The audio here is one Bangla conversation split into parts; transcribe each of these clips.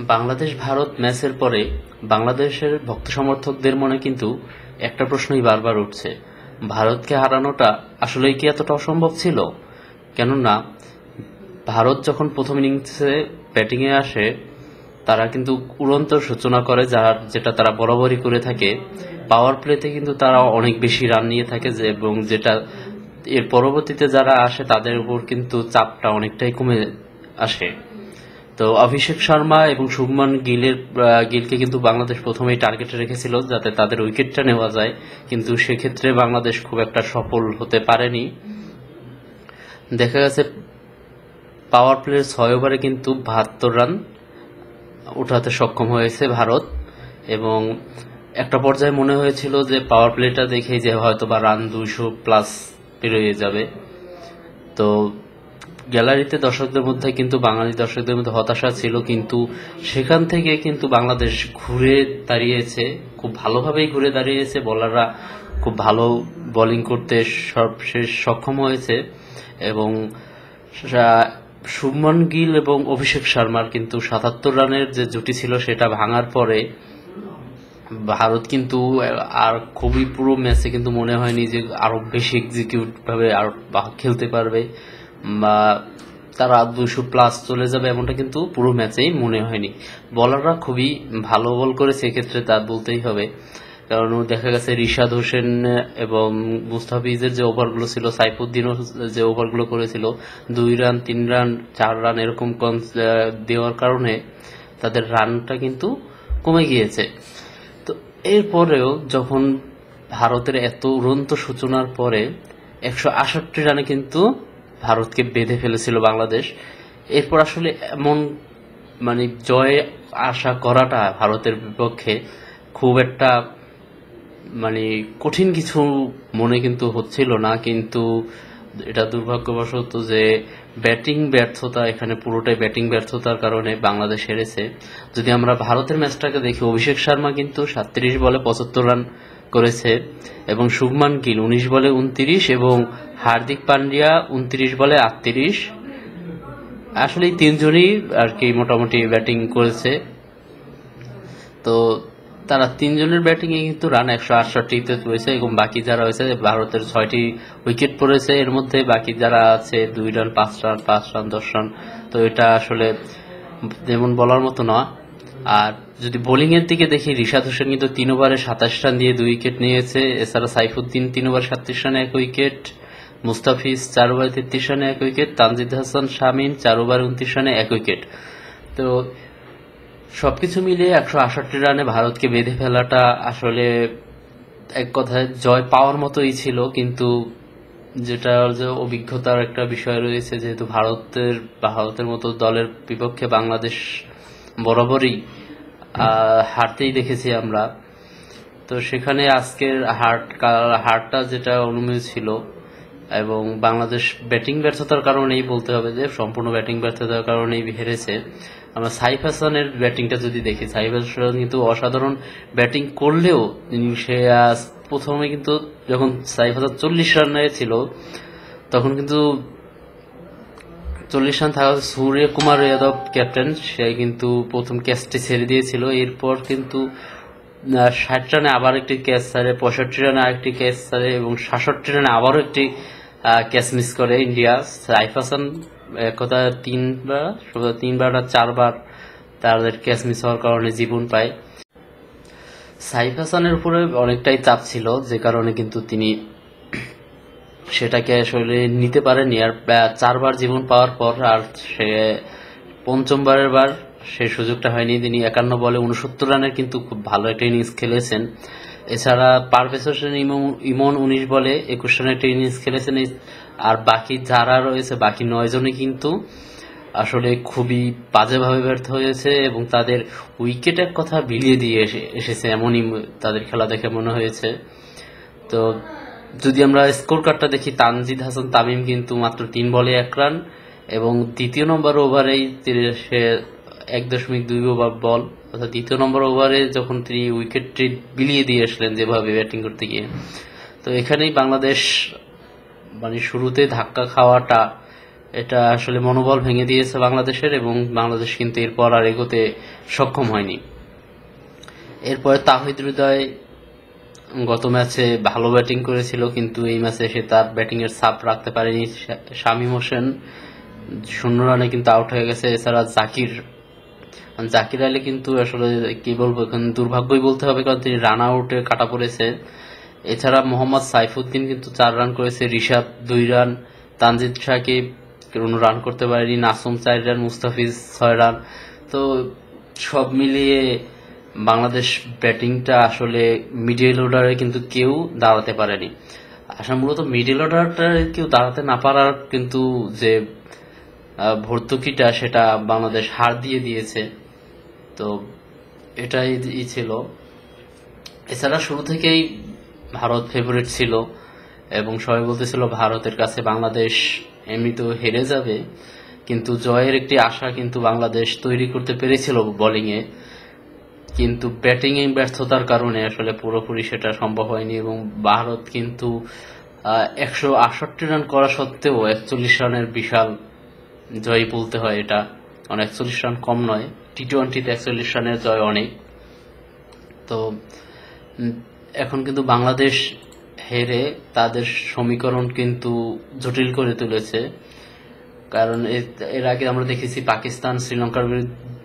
বাংলাদেশ ভারত ম্যাচের পরে বাংলাদেশের ভক্ত সমর্থকদের মনে কিন্তু একটা প্রশ্নই বারবার উঠছে, ভারতকে হারানোটা আসলেই কি এতটা অসম্ভব ছিল? কেননা ভারত যখন প্রথম ইনিংসে ব্যাটিংয়ে আসে তারা কিন্তু উড়ন্ত সূচনা করে, যেটা তারা বরাবরই করে থাকে। পাওয়ার প্লেতে কিন্তু তারা অনেক বেশি রান নিয়ে থাকে এবং যেটা এর পরবর্তীতে যারা আসে তাদের উপর কিন্তু চাপটা অনেকটাই কমে আসে। তো অভিষেক শর্মা এবং শুভমান গিলকে কিন্তু বাংলাদেশ প্রথমেই টার্গেটে রেখেছিল যাতে তাদের উইকেটটা নেওয়া যায়, কিন্তু সেক্ষেত্রে বাংলাদেশ খুব একটা সফল হতে পারেনি। দেখা গেছে পাওয়ার প্লের 6 ওভারে কিন্তু 72 রান উঠাতে সক্ষম হয়েছে ভারত, এবং একটা পর্যায়ে মনে হয়েছিল যে পাওয়ার প্লেটা দেখেই যে হয়তো বা রান 200+ পেরিয়ে যাবে। তো গ্যালারিতে দর্শকদের মধ্যে কিন্তু বাঙালি দর্শকদের মধ্যে হতাশা ছিল, কিন্তু সেখান থেকে কিন্তু বাংলাদেশ ঘুরে দাঁড়িয়েছে, খুব ভালোভাবেই ঘুরে দাঁড়িয়েছে। বোলাররা খুব ভালো বোলিং করতে সবশেষ সক্ষম হয়েছে, এবং শুভমান গিল এবং অভিষেক শর্মার কিন্তু 77 রানের যে জুটি ছিল সেটা ভাঙার পরে ভারত কিন্তু আর খুবই পুরো ম্যাচে কিন্তু মনে হয়নি যে আরো বেশি এক্সিকিউট ভাবে আর খেলতে পারবে বা তারা 200+ চলে যাবে, এমনটা কিন্তু পুরো ম্যাচেই মনে হয়নি। বলাররা খুবই ভালো বল করেছে এক্ষেত্রে, তা বলতেই হবে। কারণ দেখা গেছে রিশাদ হোসেন এবং মুস্তাফিজের যে ওভারগুলো ছিল, সাইফুদ্দিনও যে ওভারগুলো করেছিল 2 রান 3 রান 4 রান এরকম দেওয়ার কারণে তাদের রানটা কিন্তু কমে গিয়েছে। তো এরপরেও যখন ভারতের এত উড়ন্ত সূচনার পরে 168 রানে কিন্তু ভারতকে বেঁধে ফেলেছিল বাংলাদেশ, এরপর আসলে এমন জয় আশা করাটা ভারতের বিপক্ষে খুব একটা কঠিন কিছু মনে কিন্তু হচ্ছিল না। কিন্তু এটা দুর্ভাগ্যবশত যে ব্যাটিং ব্যর্থতা, এখানে পুরোটাই ব্যাটিং ব্যর্থতার কারণে বাংলাদেশ হেরেছে। যদি আমরা ভারতের ম্যাচটাকে দেখি, অভিষেক শর্মা কিন্তু 37 বলে 75 রান করেছে, এবং শুভমান গিল 19 বলে 29, এবং হার্দিক পান্ডিয়া 29 বলে 38। আসলে এই তিনজনই আর কি মোটামুটি ব্যাটিং করেছে। তো তারা তিনজনের ব্যাটিং এ কিন্তু রান 168তে রয়েছে, এবং বাকি যারা হয়েছে ভারতের 6টি উইকেট পড়েছে, এর মধ্যে বাকি যারা আছে 2 রান 5 রান 5 রান 10 রান। তো এটা আসলে যেমন বলার মতো না। আর যদি বোলিং এর দিকে দেখি, রিশাদ হোসেন কিন্তু 3 ওভারে 27 রান দিয়ে 2 উইকেট নিয়েছে। এছাড়া সাইফুদ্দিন 3 ওভারে 37 রানে 1 উইকেট, মুস্তাফিজ 4 ওভারে 33 রানে 1 উইকেট, তানজিদ হাসান শামীম 4 ওভারে 29 রানে 1 উইকেট। তো সবকিছু মিলিয়ে 168 রানে ভারতকে বেঁধে ফেলাটা আসলে এক কথায় জয় পাওয়ার মতোই ছিল। কিন্তু যেটা যে অভিজ্ঞতার একটা বিষয় রয়েছে, যেহেতু ভারতের মতো দলের বিপক্ষে বাংলাদেশ বরাবরই হারতেই দেখেছি আমরা। তো সেখানে আজকের হারটা যেটা অনুমেয় ছিল, এবং বাংলাদেশ ব্যাটিং ব্যর্থতার কারণেই বলতে হবে যে সম্পূর্ণ ব্যাটিং ব্যর্থতার কারণেই হেরেছে। আমরা সাইফ হাসানের ব্যাটিংটা যদি দেখি, সাইফ হাসান কিন্তু অসাধারণ ব্যাটিং করলেও সে প্রথমে কিন্তু যখন সাইফ হাসান 40 রানে ছিল, তখন কিন্তু 40 রান থাকা সূর্যকুমার যাদব ক্যাপ্টেন, সে কিন্তু প্রথম ক্যাচটি ছেড়ে দিয়েছিল। এরপর কিন্তু 60 রানে আবার একটি ক্যাচ ছাড়ে, 65 রানে আরেকটি ক্যাচ ছাড়ে, এবং 66 রানে আবারও একটি ক্যাচ মিস করে ইন্ডিয়া। সাইফ হাসান কথা 3বার না 4বার তাদের ক্যাচ মিস হওয়ার কারণে জীবন পায়। সাইফ হাসানের উপরে অনেকটাই চাপ ছিল, যে কারণে কিন্তু তিনি সেটাকে আসলে নিতে পারেনি। আর 4বার জীবন পাওয়ার পর আর সে পঞ্চমবারের বার সেই সুযোগটা হয়নি। তিনি 51 বলে 69 রানের কিন্তু খুব ভালো একটা ইনিংস খেলেছেন। এছাড়া পারভেজ হোসেন ইমন 19 বলে 21 রানের একটা ইনিংস খেলেছেন। আর বাকি যারা রয়েছে, বাকি 9 জনই কিন্তু আসলে খুবই বাজেভাবে ব্যর্থ হয়েছে, এবং তাদের উইকেটের কথা বিলিয়ে দিয়ে এসেছে, এমনই তাদের খেলা দেখে মনে হয়েছে। তো যদি আমরা স্কোর কার্ডটা দেখি, তানজিদ হাসান তামিম কিন্তু মাত্র 3 বলে 1 রান, এবং দ্বিতীয় নম্বর ওভারেই সে 1.2 ওভার বল, অর্থাৎ দ্বিতীয় নম্বর ওভারে যখন তিনি উইকেটটি বিলিয়ে দিয়ে আসলেন যেভাবে ব্যাটিং করতে গিয়ে। তো এখানেই বাংলাদেশ শুরুতে ধাক্কা খাওয়াটা এটা আসলে মনোবল ভেঙে দিয়েছে বাংলাদেশের, এবং বাংলাদেশ কিন্তু এরপর আর এগোতে সক্ষম হয়নি। এরপরে তাহিদ হৃদয় গত ম্যাচে ভালো ব্যাটিং করেছিল, কিন্তু এই ম্যাচে সে তার ব্যাটিং এর ছাপ রাখতে পারেনি। শামীম হোসেন 0 রানে কিন্তু আউট হয়ে গেছে। এছাড়া জাকির আলী কিন্তু আসলে কি বলবো, এখন দুর্ভাগ্যই বলতে হবে, কারণ তিনি রান আউটে কাটা পড়েছে। এছাড়া মোহাম্মদ সাইফুদ্দিন কিন্তু 4 রান করেছে, রিশাদ 2 রান, তানজিদ সাকিব কোনো রান করতে পারেনি, নাসুম 4 রান, মুস্তাফিজ 6 রান। তো সব মিলিয়ে বাংলাদেশ ব্যাটিংটা আসলে মিডল অর্ডারে কিন্তু কেউ দাঁড়াতে পারেনি। আসলে মূলত মিডল অর্ডারটা কেউ দাঁড়াতে না পারার কিন্তু যে ভর্তুকিটা, সেটা বাংলাদেশ হার দিয়ে দিয়েছে। তো এটাই ছিল। এছাড়া শুরু থেকেই ভারত ফেভারিট ছিল, এবং সবাই বলতেছিল ভারতের কাছে বাংলাদেশ এমনিতেও হেরে যাবে, কিন্তু জয়ের একটি আশা কিন্তু বাংলাদেশ তৈরি করতে পেরেছিল বোলিংয়ে। কিন্তু ব্যাটিং এ ব্যর্থতার কারণে আসলে পুরোপুরি সেটা সম্ভব হয়নি, এবং ভারত কিন্তু 168 রান করা সত্ত্বেও 41 রানের বিশাল জয় বলতে হয় এটা, কারণ 41 রান কম নয়, টি-20তে 41 রানের জয় অনেক। তো এখন কিন্তু বাংলাদেশ হেরে তাদের সমীকরণ কিন্তু জটিল করে তুলেছে, কারণ এর আগে আমরা দেখেছি পাকিস্তান শ্রীলঙ্কার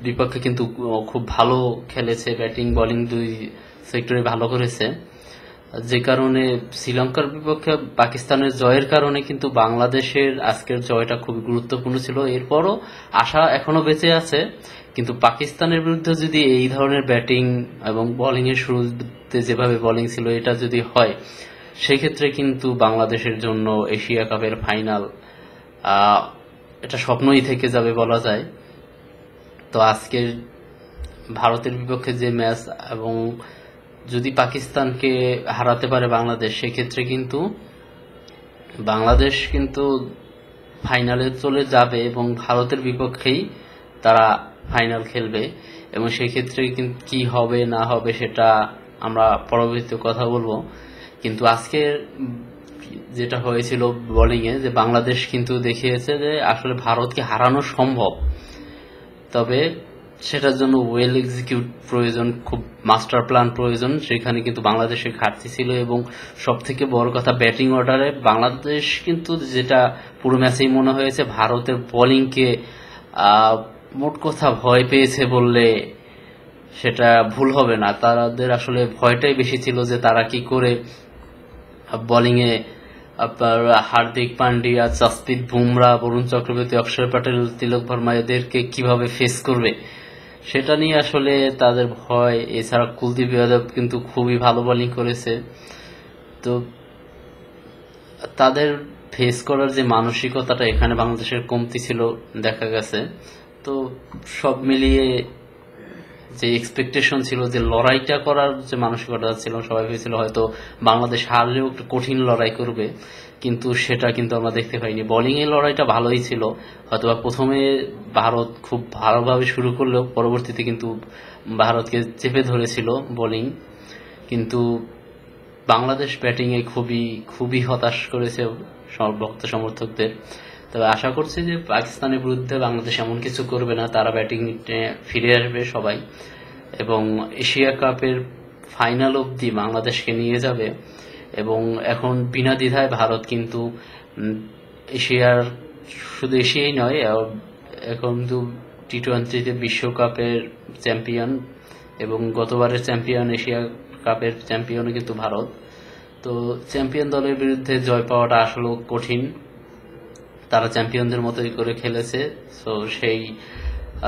বিপক্ষে কিন্তু খুব ভালো খেলেছে, ব্যাটিং বোলিং 2 সেক্টরে ভালো করেছে, যে কারণে শ্রীলঙ্কার বিপক্ষে পাকিস্তানের জয়ের কারণে কিন্তু বাংলাদেশের আজকের জয়টা খুব গুরুত্বপূর্ণ ছিল। এরপরও আশা এখনো বেঁচে আছে, কিন্তু পাকিস্তানের বিরুদ্ধে যদি এই ধরনের ব্যাটিং এবং বোলিং এর শুরুতে যেভাবে বোলিং ছিল এটা যদি হয়, সেক্ষেত্রে কিন্তু বাংলাদেশের জন্য এশিয়া কাপের ফাইনাল এটা স্বপ্নই থেকে যাবে বলা যায়। তো আজকের ভারতের বিপক্ষে যে ম্যাচ, এবং যদি পাকিস্তানকে হারাতে পারে বাংলাদেশ, সেক্ষেত্রে কিন্তু বাংলাদেশ কিন্তু ফাইনালে চলে যাবে, এবং ভারতের বিপক্ষেই তারা ফাইনাল খেলবে, এবং সেই ক্ষেত্রে কিন্তু কি হবে না হবে সেটা আমরা পরবর্তীতে কথা বলবো। কিন্তু আজকে যেটা হয়েছিল বোলিংয়ে, যে বাংলাদেশ কিন্তু দেখিয়েছে যে আসলে ভারতকে হারানো সম্ভব, তবে সেটার জন্য ওয়েল এক্সিকিউট প্রয়োজন, খুব মাস্টার প্ল্যান প্রয়োজন। সেখানে কিন্তু বাংলাদেশের ঘাটতি ছিল, এবং সব থেকে বড় কথা ব্যাটিং অর্ডারে বাংলাদেশ কিন্তু, যেটা পুরো ম্যাচেই মনে হয়েছে, ভারতের বোলিংকে মোট কথা ভয় পেয়েছে বললে সেটা ভুল হবে না। তাদের আসলে ভয়টাই বেশি ছিল যে তারা কি করে বোলিংয়ে আপনার হার্দিক পান্ডিয়া, জাসপ্রীত বুমরা, বরুণ চক্রবর্তী, অক্ষর প্যাটেল, তিলক ভার্মা এদেরকে কিভাবে ফেস করবে, সেটা নিয়ে আসলে তাদের ভয়। এছাড়া কুলদীপ যাদব কিন্তু খুবই ভালো বোলিং করেছে, তো তাদের ফেস করার যে মানসিকতাটা এখানে বাংলাদেশের কমতি ছিল দেখা গেছে। তো সব মিলিয়ে যে এক্সপেকটেশন ছিল, যে লড়াইটা করার যে মানসিকতা ছিল, সবাই ভেবেছিল হয়তো বাংলাদেশ হারলেও একটু কঠিন লড়াই করবে, কিন্তু সেটা কিন্তু আমরা দেখতে পাইনি। বোলিং এর লড়াইটা ভালোই ছিল, হয়তোবা প্রথমে ভারত খুব ভালোভাবে শুরু করলেও পরবর্তীতে কিন্তু ভারতকে চেপে ধরেছিল বোলিং, কিন্তু বাংলাদেশ ব্যাটিং এ খুবই হতাশ করেছে ভক্ত সমর্থকদের। তবে আশা করছি যে পাকিস্তানের বিরুদ্ধে বাংলাদেশ এমন কিছু করবে না, তারা ব্যাটিং ফিরে আসবে সবাই, এবং এশিয়া কাপের ফাইনাল অবধি বাংলাদেশকে নিয়ে যাবে। এবং এখন বিনা দ্বিধায় ভারত কিন্তু এশিয়ার, শুধু এশিয়াই নয়, এখন কিন্তু টি-20তে বিশ্বকাপের চ্যাম্পিয়ন, এবং গতবারের চ্যাম্পিয়ন, এশিয়া কাপের চ্যাম্পিয়নও কিন্তু ভারত। তো চ্যাম্পিয়ন দলের বিরুদ্ধে জয় পাওয়াটা আসলে কঠিন, তারা চ্যাম্পিয়নদের মতোই করে খেলেছে, তো সেই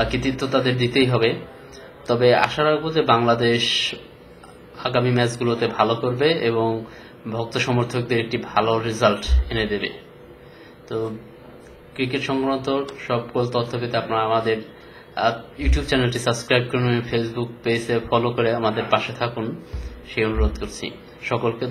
কৃতিত্ব তাদের দিতেই হবে। তবে আশা রাখবো যে বাংলাদেশ আগামী ম্যাচগুলোতে ভালো করবে এবং ভক্ত সমর্থকদের একটি ভালো রেজাল্ট এনে দেবে। তো ক্রিকেট সংক্রান্ত সকল তথ্য পেতে আপনারা আমাদের ইউটিউব চ্যানেলটি সাবস্ক্রাইব করুন, ফেসবুক পেজে ফলো করে আমাদের পাশে থাকুন, সেই অনুরোধ করছি সকলকে।